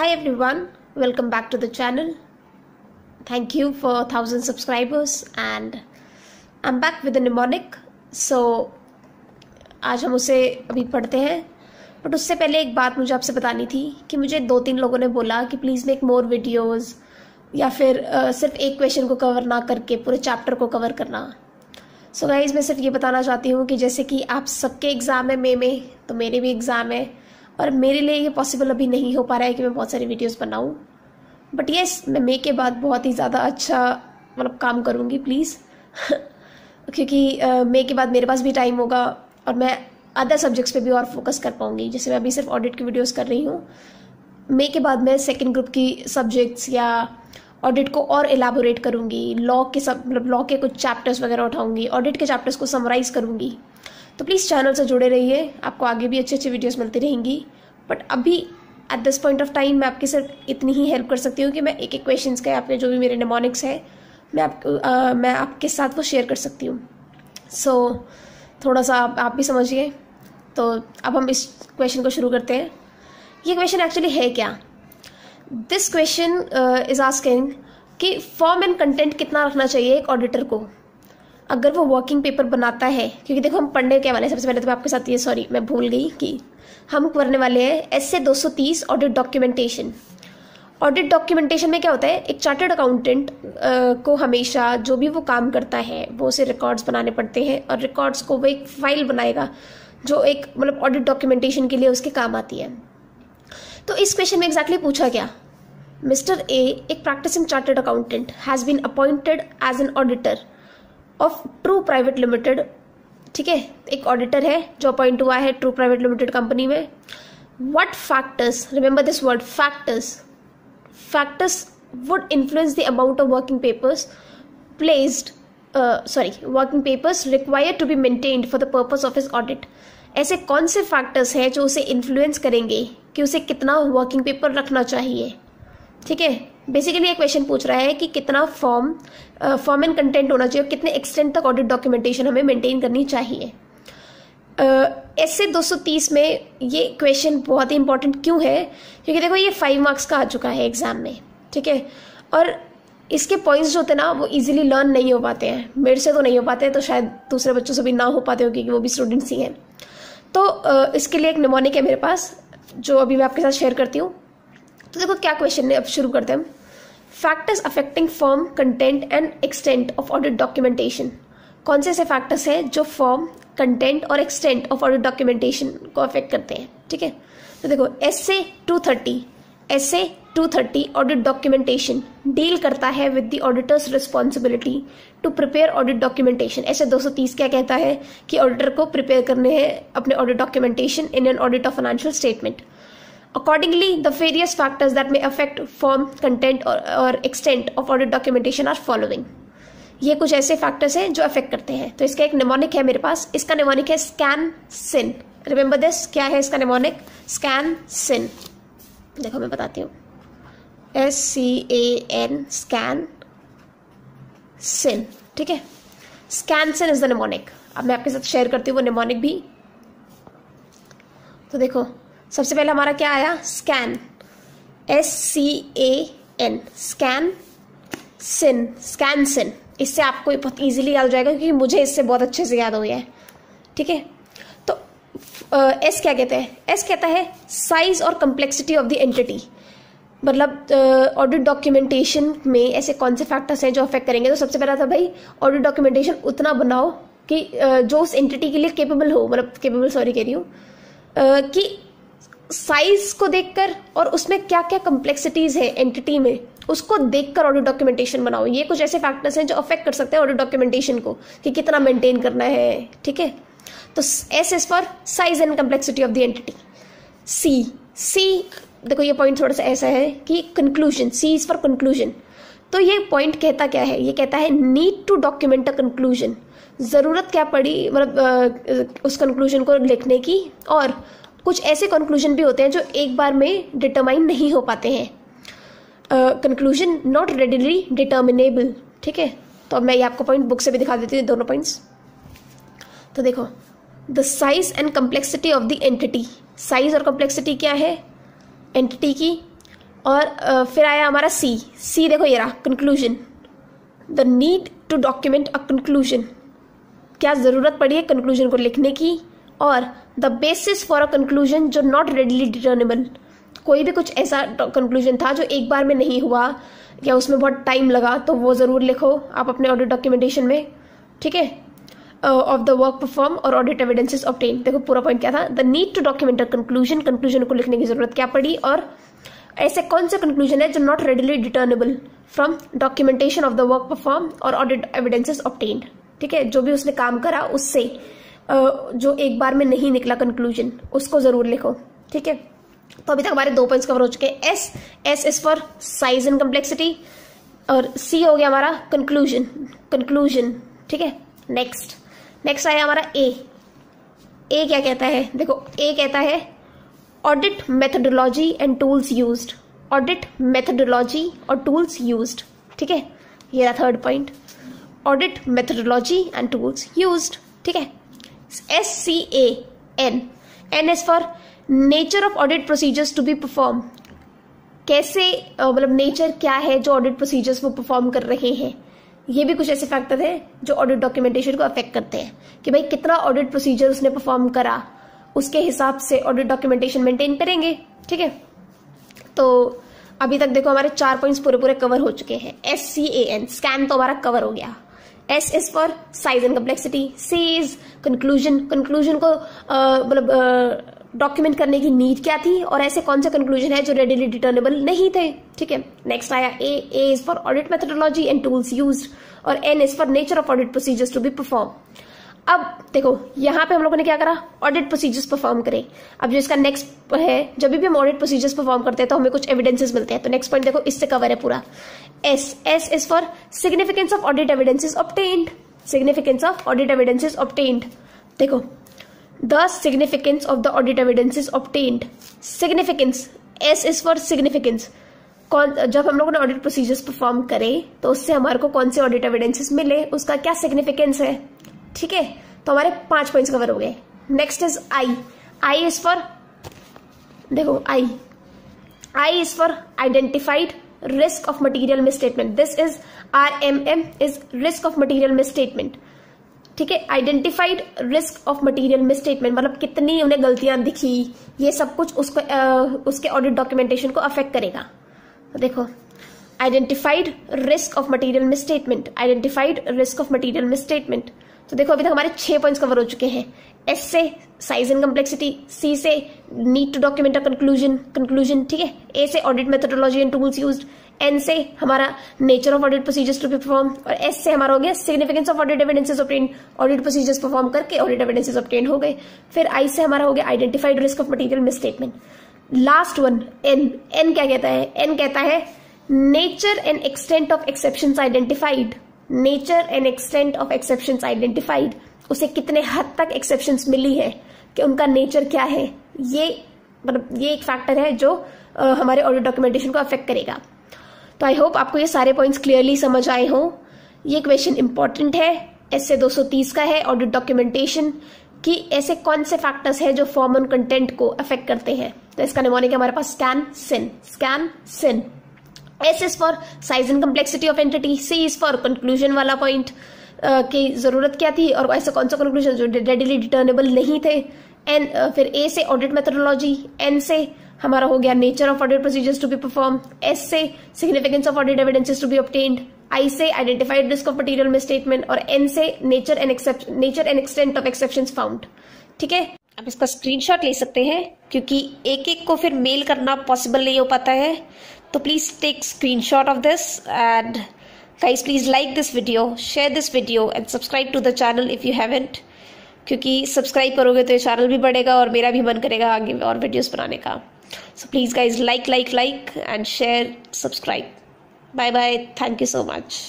Hi everyone, welcome back to the channel. Thank you for 1000 subscribers and I'm back with a mnemonic. So आज हम उसे अभी पढ़ते हैं, बट उससे पहले एक बात मुझे आपसे बतानी थी कि मुझे 2-3 लोगों ने बोला कि प्लीज़ मेक मोर वीडियोस या फिर सिर्फ एक क्वेश्चन को कवर ना करके पूरे चैप्टर को कवर करना। सो गाइज मैं सिर्फ ये बताना चाहती हूँ कि जैसे कि आप सबके एग्ज़ाम है मई में, तो मेरे भी एग्ज़ाम है और मेरे लिए ये पॉसिबल अभी नहीं हो पा रहा है कि मैं बहुत सारी वीडियोस बनाऊँ, बट येस मैं मई के बाद बहुत ही ज़्यादा अच्छा काम करूँगी प्लीज़ क्योंकि मई के बाद मेरे पास भी टाइम होगा और मैं अदर सब्जेक्ट्स पे भी और फोकस कर पाऊँगी। जैसे मैं अभी सिर्फ ऑडिट की वीडियोस कर रही हूँ, मई के बाद मैं सेकेंड ग्रुप की सब्जेक्ट्स या ऑडिट को और एलाबोरेट करूँगी, लॉ के कुछ चैप्टर्स वगैरह उठाऊँगी, ऑडिट के चैप्टर्स को समराइज करूँगी। तो प्लीज़ चैनल से जुड़े रहिए, आपको आगे भी अच्छी अच्छी वीडियोस मिलती रहेंगी। बट अभी at this point of time मैं आपकी सिर्फ इतनी ही हेल्प कर सकती हूँ कि मैं एक एक क्वेश्चंस के आपके जो भी मेरे निमोनिक्स है मैं आपके साथ वो शेयर कर सकती हूँ। सो थोड़ा सा आप भी समझिए। तो अब हम इस क्वेश्चन को शुरू करते हैं। ये क्वेश्चन एक्चुअली है क्या? दिस क्वेश्चन इज आस्किंग कि फॉर्म एंड कंटेंट कितना रखना चाहिए एक ऑडिटर को अगर वो वर्किंग पेपर बनाता है। क्योंकि देखो हम पढ़ने के वाले हैं, सबसे पहले तो मैं आपके साथ ये मैं भूल गई कि हम करने वाले हैं SA 230 audit documentation. Audit documentation में क्या होता है, एक चार्टर्ड अकाउंटेंट को हमेशा जो भी वो काम करता है वो उसे रिकॉर्ड्स बनाने पड़ते हैं और रिकॉर्ड्स को वो एक फाइल बनाएगा जो एक ऑडिट डॉक्यूमेंटेशन के लिए उसके काम आती है। तो इस क्वेश्चन में एग्जैक्टली पूछा क्या, मिस्टर ए एक practising chartered accountant has been appointed as an auditor of true private limited. ठीक है, एक ऑडिटर है जो अपॉइंट हुआ है ट्रू प्राइवेट लिमिटेड कंपनी में। What factors, remember this word factors would influence the amount of working papers working papers required to be maintained for the purpose of his audit. ऐसे कौन से factors हैं जो उसे influence करेंगे कि उसे कितना वर्किंग पेपर रखना चाहिए। ठीक है, बेसिकली ये क्वेश्चन पूछ रहा है कि कितना फॉर्म एंड कंटेंट होना चाहिए और कितने एक्सटेंट तक ऑडिट डॉक्यूमेंटेशन हमें मेंटेन करनी चाहिए। एसए 230 में ये क्वेश्चन बहुत ही इंपॉर्टेंट क्यों है, क्योंकि देखो ये 5 मार्क्स का आ चुका है एग्जाम में। ठीक है, और इसके पॉइंट्स जो होते हैं ना वो इजीली लर्न नहीं हो पाते हैं। मेरे से तो नहीं हो पाते, तो शायद दूसरे बच्चों से भी ना हो पाते हो क्योंकि वो भी स्टूडेंट्स ही हैं। तो इसके लिए एक निमोनिक है मेरे पास जो अभी मैं आपके साथ शेयर करती हूँ। तो देखो क्या क्वेश्चन है, अब शुरू करते हैं हम। Factors affecting form content and extent of audit documentation. कौन से ऐसे फैक्टर्स हैं जो फॉर्म कंटेंट और एक्सटेंट ऑफ ऑडिट डॉक्यूमेंटेशन को अफेक्ट करते हैं। ठीक है, तो देखो एसए 230 ऑडिट डॉक्यूमेंटेशन डील करता है with the auditor's responsibility to prepare audit documentation. SA 230 क्या कहता है कि ऑडिटर को प्रिपेयर करने हैं अपने audit documentation in an audit of financial statement. Accordingly, the various factors that may affect form, content or extent of audit documentation are following. ये कुछ ऐसे फैक्टर्स हैं जो अफेक्ट करते हैं। तो इसका एक निमोनिक है मेरे पास, इसका निमोनिक है स्कैन सिन। रिमेंबर दिस, क्या है इसका निमोनिक? स्कैन सिन। देखो मैं बताती हूँ, SCAN स्कैन सिन। ठीक है, scan sin is the mnemonic. अब मैं आपके साथ शेयर करती हूँ वो निमोनिक भी। तो देखो सबसे पहले हमारा क्या आया, स्कैन, SCAN स्कैन सिन। इससे आपको बहुत इजीली याद हो जाएगा क्योंकि मुझे इससे बहुत अच्छे से याद हो गया है। ठीक है, तो एस क्या कहते हैं? एस कहता है साइज और कम्प्लेक्सिटी ऑफ द एंटिटी। मतलब ऑडिट डॉक्यूमेंटेशन में ऐसे कौन से फैक्टर्स हैं जो अफेक्ट करेंगे। तो सबसे पहला था भाई ऑडिट डॉक्यूमेंटेशन उतना बनाओ कि जो उस एंटिटी के लिए केपेबल हो, कि साइज को देखकर और उसमें क्या क्या कम्प्लेक्सिटीज है एंटिटी में उसको देखकर ऑडिट डॉक्यूमेंटेशन बनाओ। ये कुछ ऐसे फैक्टर्स हैं जो अफेक्ट कर सकते हैं ऑडिट डॉक्यूमेंटेशन को कि कितना मेंटेन करना है। ठीक है, तो S is for size and complexity of the entity. C देखो ये पॉइंट थोड़ा सा ऐसा है कि conclusion, C is for conclusion. तो ये पॉइंट कहता क्या है, ये कहता है need to document a conclusion. जरूरत क्या पड़ी उस कंक्लूजन को लिखने की। और कुछ ऐसे कंक्लूजन भी होते हैं जो एक बार में डिटरमाइन नहीं हो पाते हैं। Conclusion not readily determinable. ठीक है, तो अब मैं ये आपको पॉइंट बुक से भी दिखा देती हूँ दोनों पॉइंट्स। तो देखो the size and complexity of the entity. Size और कम्प्लेक्सिटी क्या है एंटिटी की? और फिर आया हमारा सी देखो ये रहा conclusion, the need to document a conclusion, क्या ज़रूरत पड़ी है कंक्लूजन को लिखने की, और the basis for a conclusion जो नॉट रेडली डिटर्मिनेबल, कोई भी कुछ ऐसा कंक्लूजन था जो एक बार में नहीं हुआ या उसमें बहुत टाइम लगा, तो वो ज़रूर लिखो आप अपने ऑडिट डॉक्यूमेंटेशन में, ठीक है। ऑफ द वर्क परफॉर्म और ऑडिट एविडेंसेस ऑब्टेन, देखो पूरा पॉइंट क्या था, the need to document a conclusion, conclusion को लिखने की जरूरत क्या पड़ी, और ऐसे कौन से कंक्लूजन है जो not readily determinable from documentation of the work perform और ऑडिट एविडेंसेस ऑब्टेन्ड, ठीक है। जो भी उसने काम करा उससे जो एक बार में नहीं निकला कंक्लूजन, उसको जरूर लिखो, ठीक है। तो अभी तक हमारे 2 पॉइंट्स कवर हो चुके हैं। S is for size and complexity, और सी हो गया हमारा कंक्लूजन, ठीक है। नेक्स्ट आया हमारा ए क्या कहता है, देखो ए कहता है audit methodology and tools used, audit methodology और टूल्स यूज्ड, ठीक है। ये रहा third point, audit methodology and tools used, ठीक है। SCAN, N is for nature of audit procedures to be perform, कैसे मतलब नेचर क्या है जो ऑडिट प्रोसीजर्स वो परफॉर्म कर रहे हैं। ये भी कुछ ऐसे फैक्टर है जो ऑडिट डॉक्यूमेंटेशन को अफेक्ट करते हैं कि भाई कितना ऑडिट प्रोसीजर उसने परफॉर्म करा, उसके हिसाब से ऑडिट डॉक्यूमेंटेशन मेंटेन करेंगे, ठीक है। तो अभी तक देखो हमारे 4 पॉइंट्स पूरे कवर हो चुके हैं। SCAN, स्कैन तो हमारा कवर हो गया। S is for size and complexity, C is conclusion, conclusion को मतलब डॉक्यूमेंट करने की नीड क्या थी, और ऐसे कौन से कंक्लूजन है जो रेडिली डिटर्मिनेबल नहीं थे, ठीक है। नेक्स्ट आया A is for audit methodology and tools used, और N is for nature of audit procedures to be perform. अब देखो यहाँ पे हम लोगों ने क्या करा, ऑडिट प्रोसीजर्स परफॉर्म करे। अब जो इसका नेक्स्ट है, जब भी हम ऑडिट प्रोसीजर्स परफॉर्म करते हैं तो हमें कुछ एविडेंसेस मिलते हैं, तो नेक्स्ट पॉइंट देखो इससे कवर है पूरा। S is for significance of audit evidences obtained, significance of audit evidences obtained, देखो the significance of the audit evidences obtained, significance, S is for significance, जब हम लोगों ने ऑडिट प्रोसीजर्स परफॉर्म करे तो उससे हमारे को कौन से ऑडिट एविडेंसेस मिले, उसका क्या सिग्निफिकेंस है, ठीक है। तो हमारे 5 पॉइंट्स कवर हो गए। Next is I is for, देखो I is for identified risk of material misstatement, this is RMM is risk of material misstatement, ठीक है। Identified risk of material misstatement मतलब कितनी उन्हें गलतियां दिखी, ये सब कुछ उसको उसके ऑडिट डॉक्यूमेंटेशन को अफेक्ट करेगा। तो देखो identified risk of material misstatement, identified risk of material misstatement. तो देखो अभी तक हमारे 6 पॉइंट्स कवर हो चुके हैं। S से साइज एंड कम्प्लेक्सिटी, C से need to document a conclusion, ठीक है। A से audit methodology and tools used, N से हमारा nature of audit procedures to be perform, और S से हमारा हो गया significance of audit evidences obtained, audit procedures perform करके ऑडिट एविडेंसेस ऑब्टेन्ड हो गए। फिर I से हमारा हो गया identified risk of material misstatement. Last one N क्या कहता है, N कहता है nature and extent of exceptions identified, nature and extent of exceptions identified, उसे कितने हद तक एक्सेप्शंस मिली है कि उनका नेचर क्या है, ये मतलब ये एक फैक्टर है जो हमारे ऑडिट डॉक्यूमेंटेशन को अफेक्ट करेगा। तो आई होप आपको ये सारे पॉइंट्स क्लियरली समझ आए हों। ये क्वेश्चन इंपॉर्टेंट है, ऐसे 230 का है ऑडिट डॉक्यूमेंटेशन कि ऐसे कौन से फैक्टर्स हैं जो फॉर्म ऑन कंटेंट को अफेक्ट करते हैं। तो इसका निमोनिक है हमारे पास scan sin. S is for size and complexity of entity, C is for conclusion वाला पॉइंट की जरूरत क्या थी और ऐसे कौन सा कंक्लूजन जो रेडिली डिटर्मिनेबल नहीं थे। फिर A से ऑडिट मेथोडोलॉजी, N से हमारा हो गया nature of audit procedures to be perform, S से significance of audit evidences to be obtained, I से identified risk of material misstatement, और N से nature and extent of exceptions found, ठीक है। आप इसका स्क्रीनशॉट ले सकते हैं क्योंकि एक को फिर मेल करना पॉसिबल नहीं हो पाता है, तो please take screenshot of this and guys please like this video, share this video and subscribe to the channel if you haven't, क्योंकि सब्सक्राइब करोगे तो ये चैनल भी बढ़ेगा और मेरा भी मन करेगा आगे और वीडियोस बनाने का। So please guys like and share, subscribe. Bye bye, thank you so much.